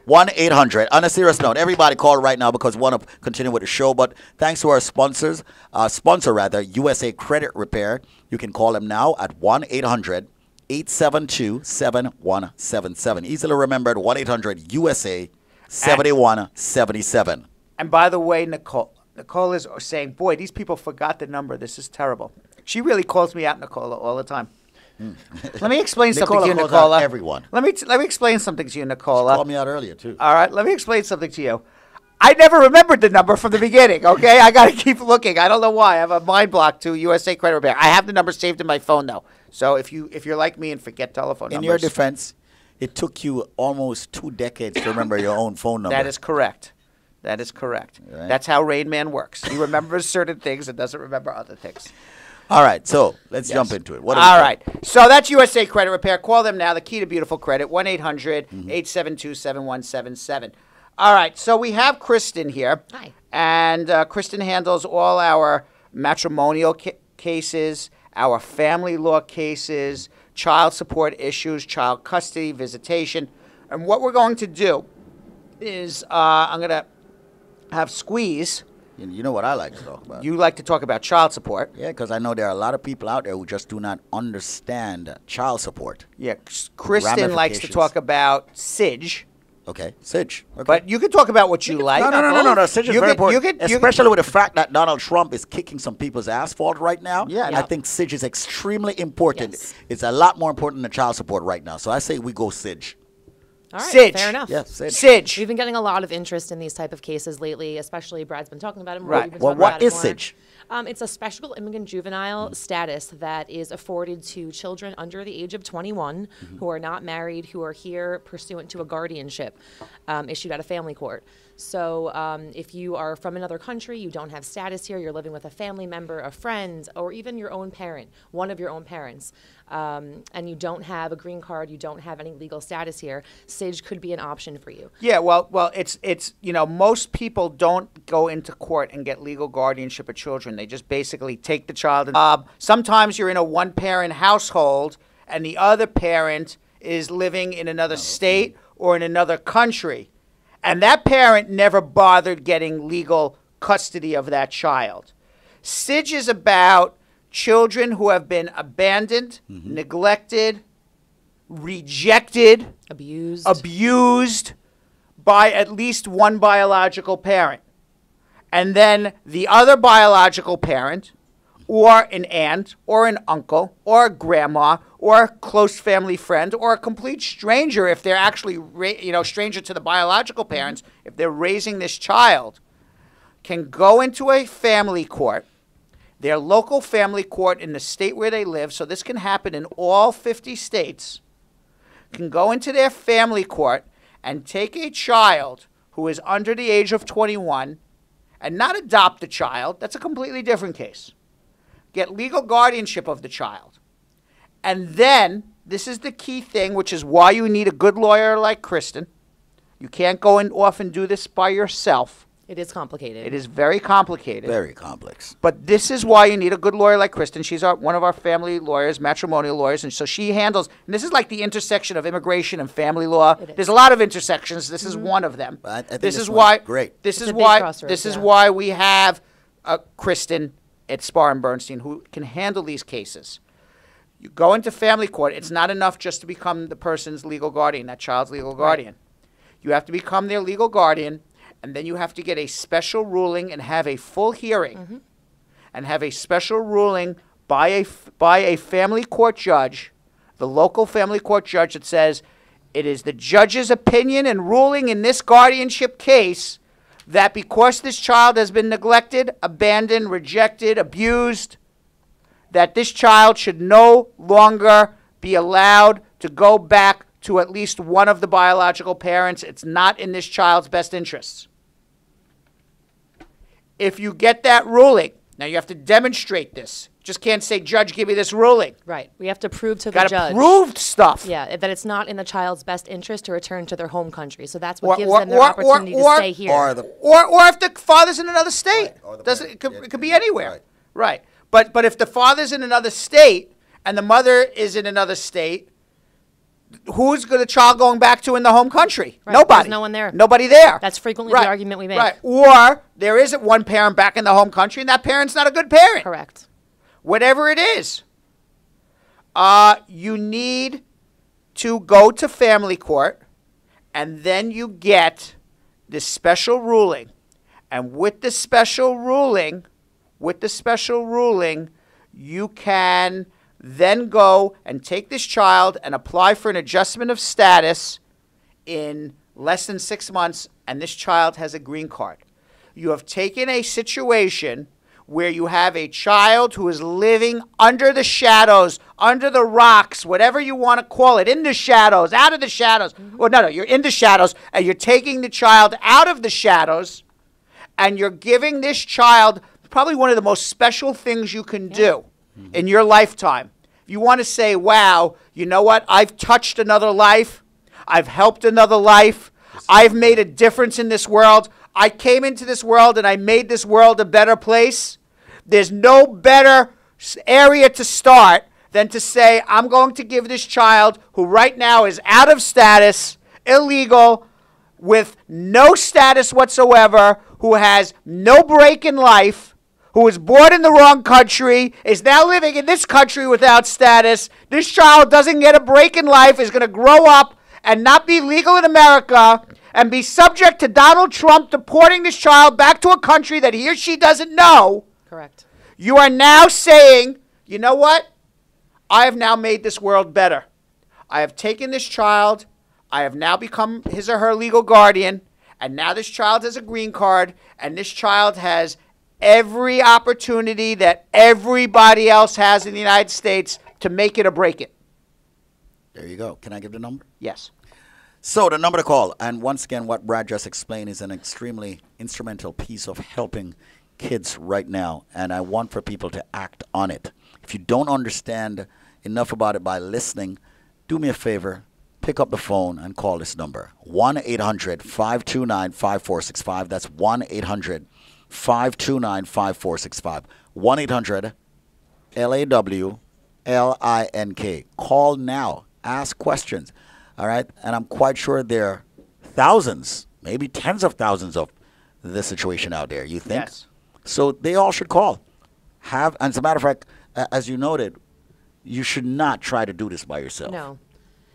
1-800. On a serious note, everybody call right now because we want to continue with the show. But thanks to our sponsor, USA Credit Repair. You can call them now at 1-800-872-7177. Easily remembered, 1-800-USA-7177. And by the way, Nicole is saying, boy, these people forgot the number. This is terrible. She really calls me out, Nicola, all the time. Let me explain something to you, calls out Nicola. everyone. Let me explain something to you, Nicola. She called me out earlier, too. All right, let me explain something to you. I never remembered the number from the beginning, okay? I got to keep looking. I don't know why. I have a mind block to USA Credit Repair. I have the number saved in my phone, though. So if you're like me and forget telephone numbers. In your defense, it took you almost 2 decades to remember your own phone number. That is correct. That is correct. Right. That's how Rain Man works. He remembers certain things and doesn't remember other things. All right, so let's jump into it. What do we All got? right. So that's USA Credit Repair. Call them now. The key to beautiful credit, 1-800-872-7177. All right. So we have Kristen here. Hi. And Kristen handles all our matrimonial cases, our family law cases, child support issues, child custody, visitation. And what we're going to do is I'm going to have Squeeze. You know what I like to talk about. You like to talk about child support. Yeah, because I know there are a lot of people out there who just do not understand child support. Yeah, Kristen likes to talk about SIDGE. Okay, SIDGE. Okay. But you can talk about what you like. No, SIDGE is very important. Especially with the fact that Donald Trump is kicking some people's asphalt right now. Yeah. I think SIDGE is extremely important. Yes. It's a lot more important than child support right now. So I say we go SIDGE. All right, Sige. fair enough. Yeah, Sige. Sige. We've been getting a lot of interest in these type of cases lately, especially Brad's been talking about it more. Right. We've been Well, talking what about it is more. Sige? It's a special immigrant juvenile status that is afforded to children under the age of 21 who are not married, who are here pursuant to a guardianship issued at a family court. So if you are from another country, you don't have status here, you're living with a family member, a friend, or even your own parent, one of your own parents, and you don't have a green card, you don't have any legal status here, Sige could be an option for you. Yeah, well, it's you know, most people don't go into court and get legal guardianship of children. They just basically take the child. And, sometimes you're in a one-parent household, and the other parent is living in another state or in another country, and that parent never bothered getting legal custody of that child. Sige is about children who have been abandoned, neglected, rejected, abused by at least one biological parent. And then the other biological parent, or an aunt, or an uncle, or a grandma, or a close family friend, or a complete stranger, if they're actually, stranger to the biological parents, if they're raising this child, can go into a family court, their local family court in the state where they live, so this can happen in all 50 states, can go into their family court and take a child who is under the age of 21 and not adopt the child. That's a completely different case. Get legal guardianship of the child. And then, this is the key thing, which is why you need a good lawyer like Kristen. You can't go and off and do this by yourself. It is complicated. It is very complicated. Very complex. But this is why you need a good lawyer like Kristen. She's one of our family lawyers, matrimonial lawyers, and so she handles, and this is like the intersection of immigration and family law. There's a lot of intersections. This is one of them. I think this is one's why great. This It's is a big why crossroads, this is yeah. why we have Kristen at Spar and Bernstein who can handle these cases. You go into family court. It's not enough just to become the person's legal guardian, that child's legal guardian. You have to become their legal guardian. And then you have to get a special ruling and have a full hearing and have a special ruling by a family court judge, the local family court judge, that says it is the judge's opinion and ruling in this guardianship case that because this child has been neglected, abandoned, rejected, abused, that this child should no longer be allowed to go back to at least one of the biological parents. It's not in this child's best interests. If you get that ruling, now you have to demonstrate this. Just can't say, Judge, give me this ruling. Right. We have to prove to the Got judge. to prove stuff. Yeah, that it's not in the child's best interest to return to their home country. So that's what gives them their opportunity to stay here. Or if the father's in another state. It could be anywhere. Right. But if the father's in another state and the mother is in another state, who's the child going back to in the home country? Right. Nobody. There's no one there. Nobody there. That's frequently the argument we make. Right. Or there isn't one parent back in the home country, and that parent's not a good parent. Correct. Whatever it is, you need to go to family court, and then you get this special ruling. And with the special ruling, you can then go and take this child and apply for an adjustment of status in less than 6 months, and this child has a green card. You have taken a situation where you have a child who is living under the shadows, under the rocks, whatever you want to call it, in the shadows, out of the shadows. Well, no, you're in the shadows, and you're taking the child out of the shadows, and you're giving this child probably one of the most special things you can do in your lifetime. If you want to say, wow, you know what? I've touched another life. I've helped another life. I've made a difference in this world. I came into this world and I made this world a better place. There's no better area to start than to say, I'm going to give this child who right now is out of status, illegal, with no status whatsoever, who has no break in life, who was born in the wrong country, is now living in this country without status. This child doesn't get a break in life, is going to grow up and not be legal in America and be subject to Donald Trump deporting this child back to a country that he or she doesn't know. Correct. You are now saying, you know what? I have now made this world better. I have taken this child. I have now become his or her legal guardian, and now this child has a green card, and this child has every opportunity that everybody else has in the United States to make it or break it. There you go. Can I give the number? Yes. So the number to call, and once again, what Brad just explained is an extremely instrumental piece of helping kids right now, and I want for people to act on it. If you don't understand enough about it by listening, do me a favor, pick up the phone and call this number, 1-800-529-5465. That's 1-800-529-5465. 1-800-LAWLINK. Call now. Ask questions. All right? And I'm quite sure there are thousands, maybe tens of thousands of this situation out there. You think? Yes. So they all should call. And as a matter of fact, as you noted, you should not try to do this by yourself. No.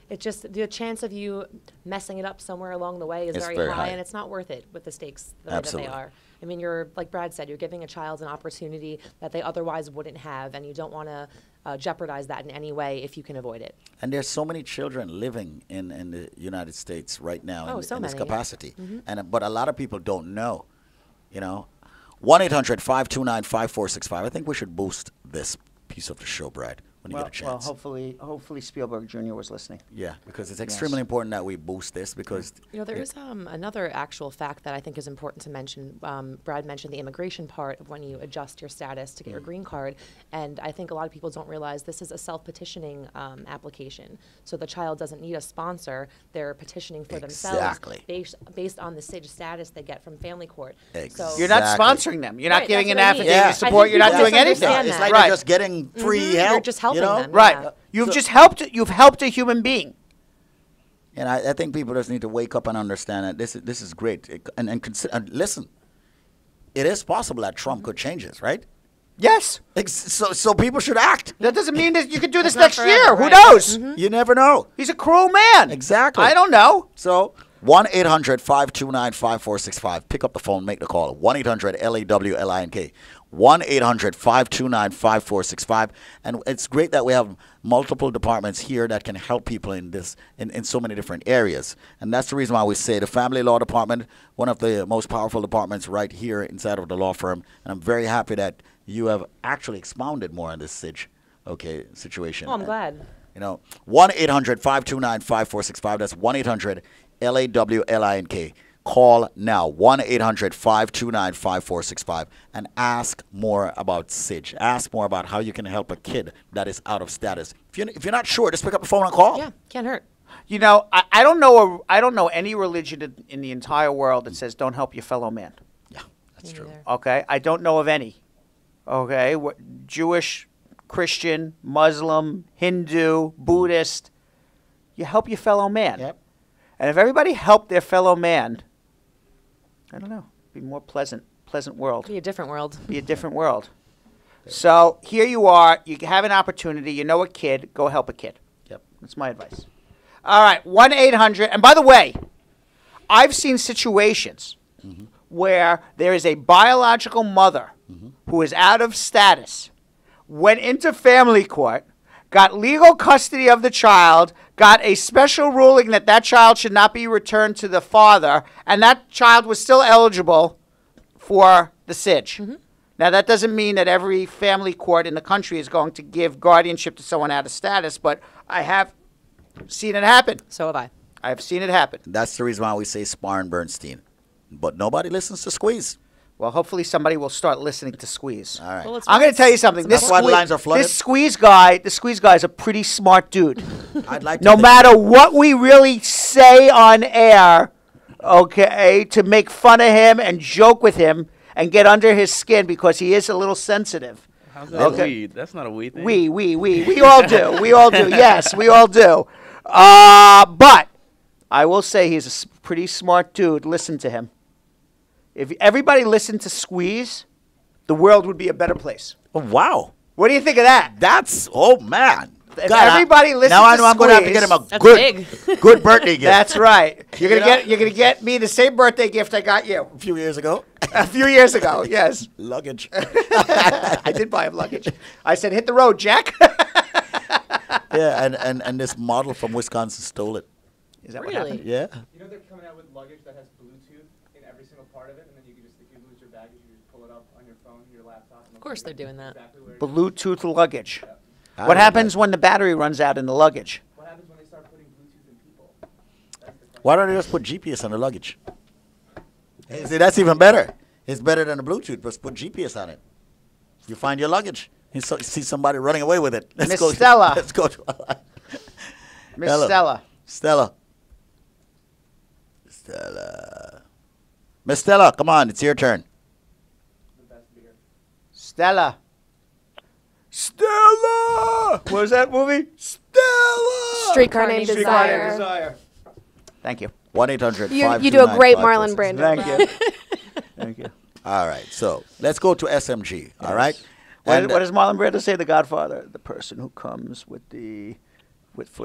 It's just the chance of you messing it up somewhere along the way is It's very very high, high. and it's not worth it with the stakes the way that Absolutely. they are. I mean, you're, like Brad said, you're giving a child an opportunity that they otherwise wouldn't have, and you don't want to jeopardize that in any way if you can avoid it. And there's so many children living in the United States right now in this many. capacity. Mhm. But a lot of people don't know, 1-800-529-5465. I think we should boost this piece of the show, Brad, when you get a chance. Hopefully Spielberg Jr. was listening. Yeah, because it's extremely important that we boost this because There is another actual fact that I think is important to mention. Brad mentioned the immigration part of when you adjust your status to get your green card, and I think a lot of people don't realize this is a self-petitioning application. So the child doesn't need a sponsor; they're petitioning for themselves based on the SIDG status they get from family court. So You're not sponsoring them. You're not Right, giving an that's what I mean. affidavit of support. You're not doing anything. It's like they're just getting free help. You're just helping them. Right. Yeah. You've just helped. You've helped a human being. And I think people just need to wake up and understand that this is great. And listen, it is possible that Trump could change this, right? Yes. So people should act. That doesn't mean that you could do this It's not next forever, year. Who right. knows? You never know. He's a cruel man. Exactly. I don't know. So 1-800-529-5465. Pick up the phone, make the call. 1-800-LAWLINK. 1-800-529-5465. And it's great that we have multiple departments here that can help people in so many different areas. And that's the reason why we say the Family Law Department, one of the most powerful departments right here inside of the law firm. And I'm very happy that you have actually expounded more on this situation. Oh, I'm glad. 1-800-529-5465. That's 1-800-LAWLINK. Call now, 1-800-529-5465, and ask more about SIDG. Ask more about how you can help a kid that is out of status. If you're not sure, just pick up the phone and call. Yeah, can't hurt. I don't know any religion in the entire world that says don't help your fellow man. Yeah, that's true. Okay, I don't know of any. Okay, Jewish, Christian, Muslim, Hindu, Buddhist. You help your fellow man. Yep. And if everybody helped their fellow man, I don't know, be more pleasant world. Be a different world. Be a different world. So here you are. You have an opportunity. You know a kid. Go help a kid. Yep. That's my advice. All right, 1-800. And by the way, I've seen situations where there is a biological mother who is out of status, went into family court, got legal custody of the child, got a special ruling that that child should not be returned to the father, and that child was still eligible for the SIDG. Now, that doesn't mean that every family court in the country is going to give guardianship to someone out of status, but I have seen it happen. So have I. I've seen it happen. That's the reason why we say Spar and Bernstein. But nobody listens to Squeeze. Well, hopefully somebody will start listening to Squeeze. All right. Well, I'm going to tell you something. That's why the lines are flooded. This Squeeze guy is a pretty smart dude. I'd like to No think- matter what we really say on air, okay, to make fun of him and joke with him and get under his skin because he is a little sensitive. How's that weed? That's not a weed thing. We all do. We all do. Yes, we all do. But I will say he's a pretty smart dude. Listen to him. If everybody listened to Squeeze, the world would be a better place. Oh, wow. What do you think of that? Oh, man. If everybody listens now I to know I'm going to have to Squeeze- get him a That's good, big. good birthday gift. That's right. You're You know? gonna get me the same birthday gift I got you A few years ago. a few years ago. Yes, Luggage. I did buy him luggage. I said, "Hit the road, Jack." Yeah, and this model from Wisconsin stole it. Is that Really? what happened? Yeah. You know they're coming out with luggage that has Bluetooth in every single part of it, and then you can just, if you lose your baggage, you just pull it up on your phone, your laptop. And Of course they're doing that. exactly where Bluetooth luggage. I What don't happens know. when the battery runs out in the luggage? What happens when they start putting Bluetooth in people? That's the question. Why don't they just put GPS on the luggage? Hey, see, that's even better. It's better than the Bluetooth. Just put GPS on it. You find your luggage. You see somebody running away with it. Miss Stella. Let's go to Miss Hello. Stella. Stella. Stella. Miss Stella, come on. It's your turn. The best beer. Stella. Stella! What was that movie? Stella! Streetcar Named Streetcar Desire. Desire. Thank you. 1-800. You do a great Marlon Brando. Thank you. Thank you. All right. So let's go to SMG. All right. What does Marlon Brando say? The Godfather, the person who comes for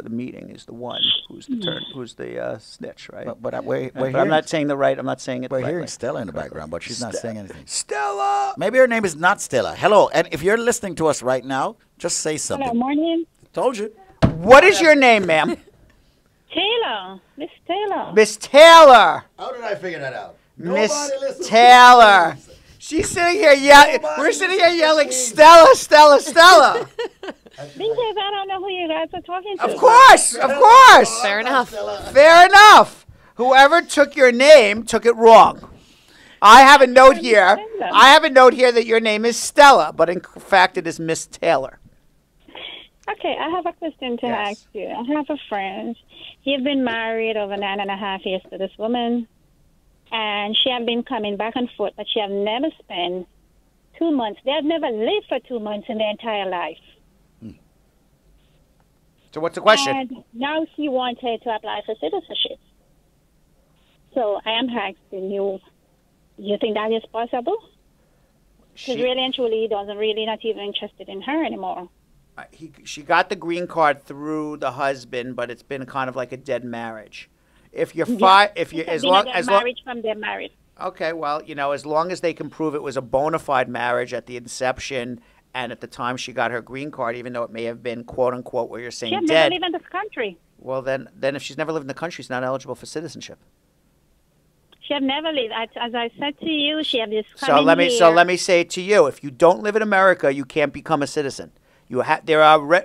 the meeting is the one who's the snitch, right? But we're But I'm hearing, not saying the right. I'm not saying it. we're the right hearing way. Stella in the background, but she's not saying anything. Stella. Maybe her name is not Stella. Hello. And if you're listening to us right now, just say something. Hello, morning. Told you. What is your name, ma'am? Taylor. Miss Taylor. Miss Taylor. How did I figure that out? Miss Taylor. She's sitting here yelling. We're sitting here yelling, Stella, Stella, Stella. Because I don't know who you guys are talking to. Of course, of course. Fair enough. Fair enough. Whoever took your name took it wrong. I have a note here. I have a note here that your name is Stella, but in fact it is Miss Taylor. Okay, I have a question to ask you. I have a friend. He's been married over 9.5 years to this woman, and she have been coming back and forth, but she have never spent 2 months. They have never lived for 2 months in their entire life. So what's the question? And now she wants her to apply for citizenship. So I am asking you, you think that is possible? Because really and truly, he doesn't really not even interested in her anymore. She got the green card through the husband, but it's been kind of like a dead marriage. If you're as long marriage from their marriage. Okay, well, as long as they can prove it was a bona fide marriage at the inception and at the time she got her green card, even though it may have been quote unquote what you're saying She has dead. never lived in this country. Well, then if she's never lived in the country, she's not eligible for citizenship. She have never lived. As I said to you, she have this. So let me say it to you: if you don't live in America, you can't become a citizen.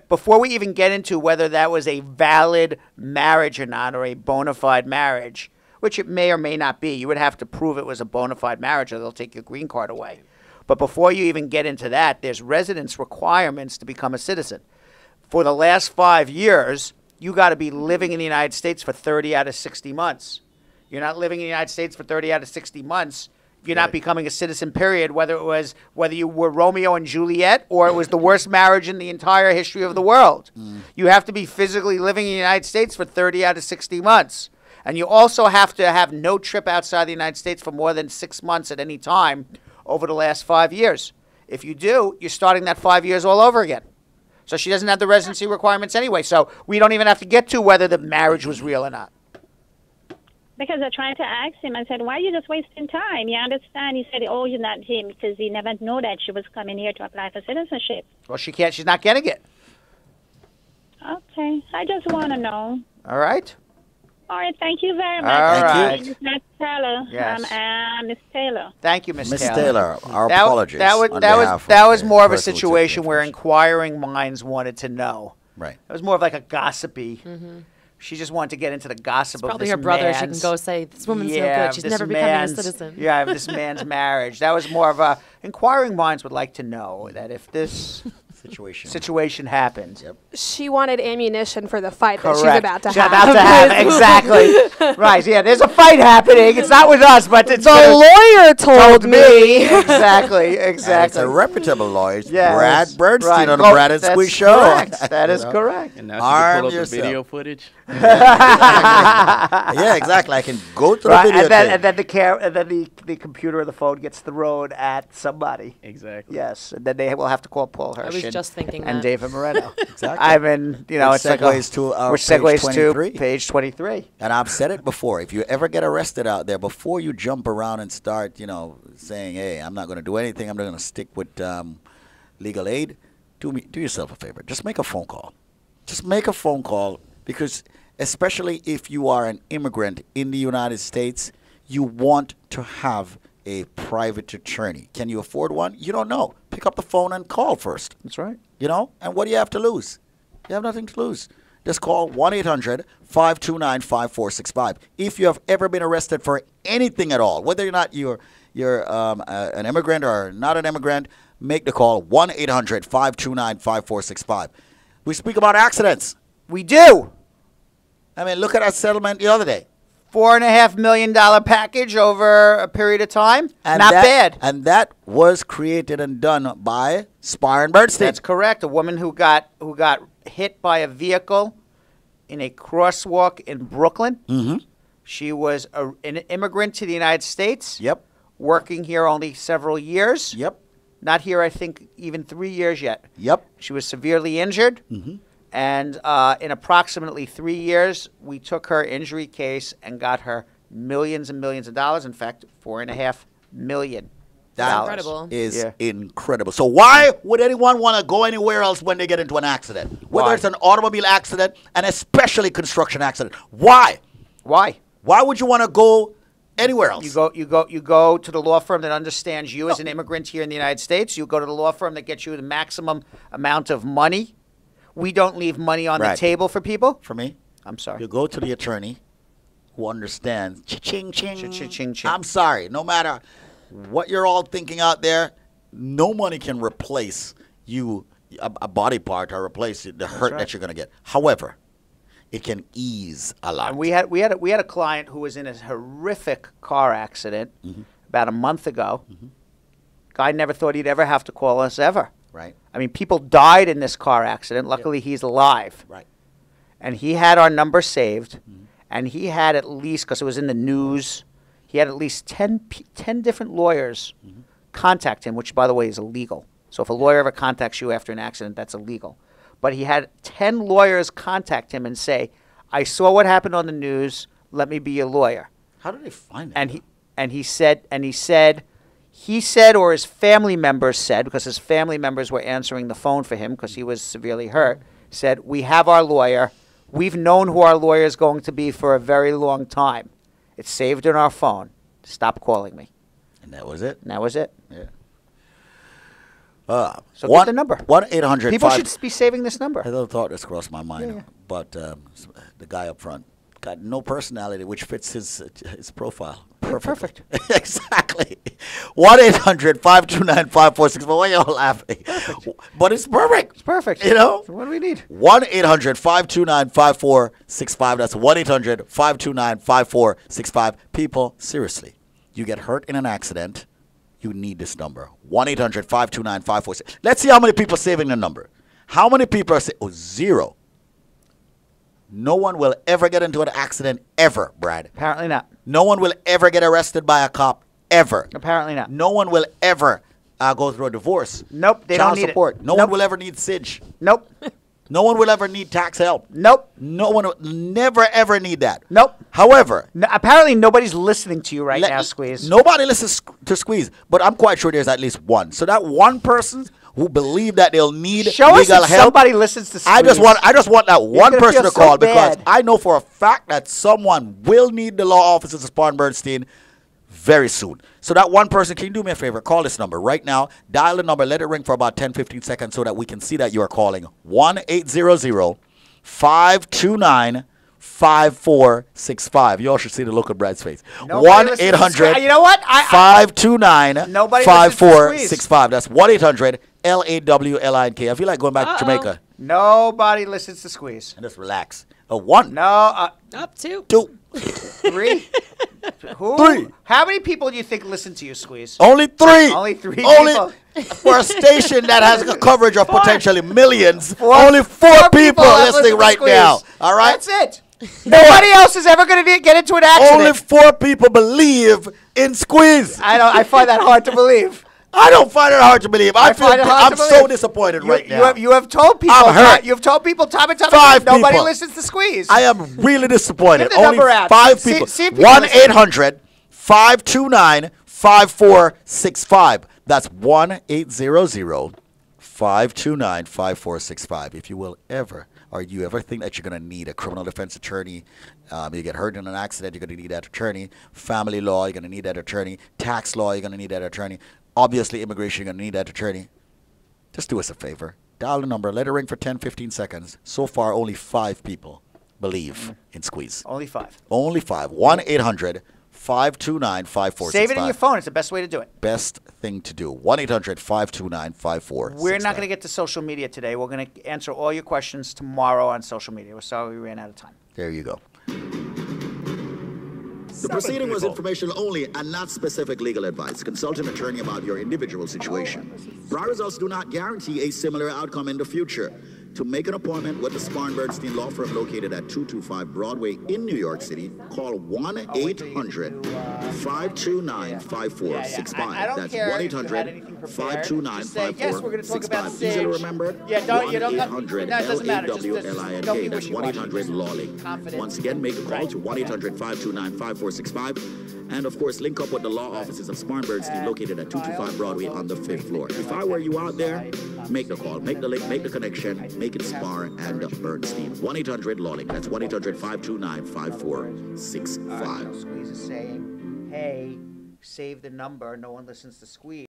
Before we even get into whether that was a valid marriage or not, or a bona fide marriage, which it may or may not be, you would have to prove it was a bona fide marriage, or they'll take your green card away. But before you even get into that, there's residence requirements to become a citizen. For the last 5 years, you got to be living in the United States for 30 out of 60 months. You're not living in the United States for 30 out of 60 months. You're not becoming a citizen, period, whether you were Romeo and Juliet or it was the worst marriage in the entire history of the world. You have to be physically living in the United States for 30 out of 60 months. And you also have to have no trip outside the United States for more than 6 months at any time over the last 5 years. If you do, you're starting that 5 years all over again. So she doesn't have the residency requirements anyway. So we don't even have to get to whether the marriage was real or not. Because I tried to ask him, I said, why are you just wasting time? You understand? He said, oh, you're not him, because he never knew that she was coming here to apply for citizenship. Well, she's not getting it. Okay. I just want to know. All right. All right. Thank you very much. All right. Miss Taylor. Yes. Miss Taylor. Thank you, Miss Taylor. Miss Taylor, our apologies. That was more of a situation where inquiring minds wanted to know. Right. It was more of like a gossipy. She just wanted to get into the gossip of Probably this her brother. She man's- can go say, this woman's no Yeah, good. She's this never becoming a man's- citizen. Yeah, of this man's marriage. That was more of a inquiring minds would like to know that if this situation happened. She wanted ammunition for the fight that Correct. she's about to She's have. about to have, exactly. Right, yeah, there's a fight happening. It's not with us, but it's The lawyer told me. Exactly, And exactly. it's a reputable lawyer. It's Yes, Brad Bernstein right. on the Oh, Brad and that's Squeeze show. correct. That is correct. And now she Arm can pull up yourself. the video footage. Yeah, exactly. I can go to the Right, video. and then the computer or the phone gets thrown at somebody. Exactly. Yes, and then they will have to call Paul Hirsch. was just thinking and that. David Moreno. Exactly. I mean, Which it's like segues to our which page segues 23. to page 23. And I've said it before. If you ever get arrested out there, before you jump around and start, saying, "Hey, I'm not going to do anything. I'm going to stick with legal aid," do yourself a favor. Just make a phone call. Just make a phone call, because especially if you are an immigrant in the United States, you want to have a private attorney. Can you afford one? You don't know. Pick up the phone and call first. That's right. You know? And what do you have to lose? You have nothing to lose. Just call 1-800-529-5465. If you have ever been arrested for anything at all, whether or not you're an immigrant or not an immigrant, make the call 1-800-529-5465. We speak about accidents. We do. I mean, look at our settlement the other day. $4.5 million package over a period of time. And Not bad. And that was created and done by Spar and Bernstein. That's correct. A woman who got hit by a vehicle in a crosswalk in Brooklyn. Mm-hmm. She was an immigrant to the United States. Yep. Working here only several years. Yep. Not here, I think, even 3 years yet. Yep. She was severely injured. Mm-hmm. And in approximately 3 years, we took her injury case and got her millions and millions of dollars. In fact, $4.5 million. That incredible. is incredible. So why would anyone want to go anywhere else when they get into an accident? Whether it's an automobile accident and especially construction accident. Why? Why? Why would you want to go anywhere else? You go to the law firm that understands you as an immigrant here in the United States. You go to the law firm that gets you the maximum amount of money. We don't leave money on the table for people. For me? I'm sorry. You go to the attorney who understands. Cha-ching, ching. Cha-ching, ching. I'm sorry. No matter what you're all thinking out there, no money can replace you, a body part, or replace the hurt that you're going to get. However, it can ease a lot. And we had a client who was in a horrific car accident about a month ago. Guy never thought he'd ever have to call us ever. Right. I mean, people died in this car accident. Luckily, he's alive. Right. And he had our number saved, and he had at least, because it was in the news, he had at least 10 different lawyers contact him, which, by the way, is illegal. So if a lawyer ever contacts you after an accident, that's illegal. But he had 10 lawyers contact him and say, I saw what happened on the news. Let me be your lawyer. How did they find that? And he said, or his family members said, because his family members were answering the phone for him because he was severely hurt, said, we have our lawyer. We've known who our lawyer is going to be for a very long time. It's saved in our phone. Stop calling me. And that was it? And that was it. Yeah. So get the number. 1-800. People should be saving this number. I never thought this crossed my mind, Yeah. but the guy up front got no personality, which fits his profile. Perfect. Exactly. 1-800-529-5464. Why y'all laughing? But it's perfect. It's perfect. You know? What do we need? 1-800-529-5465. That's 1-800-529-5465. People, seriously, you get hurt in an accident, you need this number. 1-800-529-5465. Let's see how many people are saving the number. How many people are saying, 0. No one will ever get into an accident ever, Brad. Apparently not. No one will ever get arrested by a cop ever. Apparently not. No one will ever go through a divorce. Nope, they Child don't need support. it. No one will ever need SIDGE. Nope. No one will ever need tax help. Nope. No one will never ever need that. Nope. However, apparently nobody's listening to you right now, Squeeze. Nobody listens to Squeeze, but I'm quite sure there's at least one. So that one person who believe that they'll need Show us legal if help. Somebody listens to Squeeze. I just want that one gonna person feel to call so because bad. I know for a fact that someone will need the law offices of Spar and Bernstein very soon. So that one person, can you do me a favor? Call this number right now. Dial the number. Let it ring for about 10-15 seconds so that we can see that you are calling. 1-800-529-5465. You all should see the look of Brad's face. 1-800. You know what? 529-5465. That's 1-800-LAWLINK. I feel like going back to Jamaica. Nobody listens to Squeeze. And just relax. 1. No. Up 2. 2. 3. Who? 3. How many people do you think listen to you, Squeeze? Only 3. Only 3 Only people. for a station that has a coverage of 4. potentially millions. 4. Only 4 people have listening listened to right Squeeze. now. All right? That's it. Nobody else is ever going to get into an accident. Only 4 people believe in Squeeze. I find that hard to believe. I don't find it hard to believe. I'm so disappointed right now. You have told people. I'm hurt. You have told people time and time 5 again. Nobody people. listens to Squeeze. I am really disappointed. Give the Only number out. 5 See- people. see if people listen. 1-800-529-5465. That's 1-800-529-5465. If you will ever. or you ever think that you're going to need a criminal defense attorney, you get hurt in an accident, you're going to need that attorney, family law, you're going to need that attorney, tax law, you're going to need that attorney, obviously immigration, you're going to need that attorney, just do us a favor. Dial the number, let it ring for 10, 15 seconds. So far, only 5 people believe in Squeeze. Only 5. Only 5. 1-800-529-5465. Save it in your phone. It's the best way to do it. Best thing to do. 1-800-529-5465. We're not going to get to social media today. We're going to answer all your questions tomorrow on social media. We're sorry we ran out of time. There you go. The proceeding was informational only and not specific legal advice. Consult an attorney about your individual situation. Prior results do not guarantee a similar outcome in the future. To make an appointment with the Spar and Bernstein law firm located at 225 Broadway in New York City, call 1-800-529-5465. That's 1-800-529-5465. Easy to remember. 1-800-LAWLINK. That's 1-800-LawLink. Once again, make a call to 1-800-529-5465. And, of course, link up with the law offices of Spar and Bernstein located at 225 Broadway on the 5th floor. If I were you out there, make the call, make the link, make the connection, make it Spar and Bernstein. 1-800-LawLink. That's 1-800-529-5465. Squeeze is saying, hey, save the number. No one listens to Squeeze.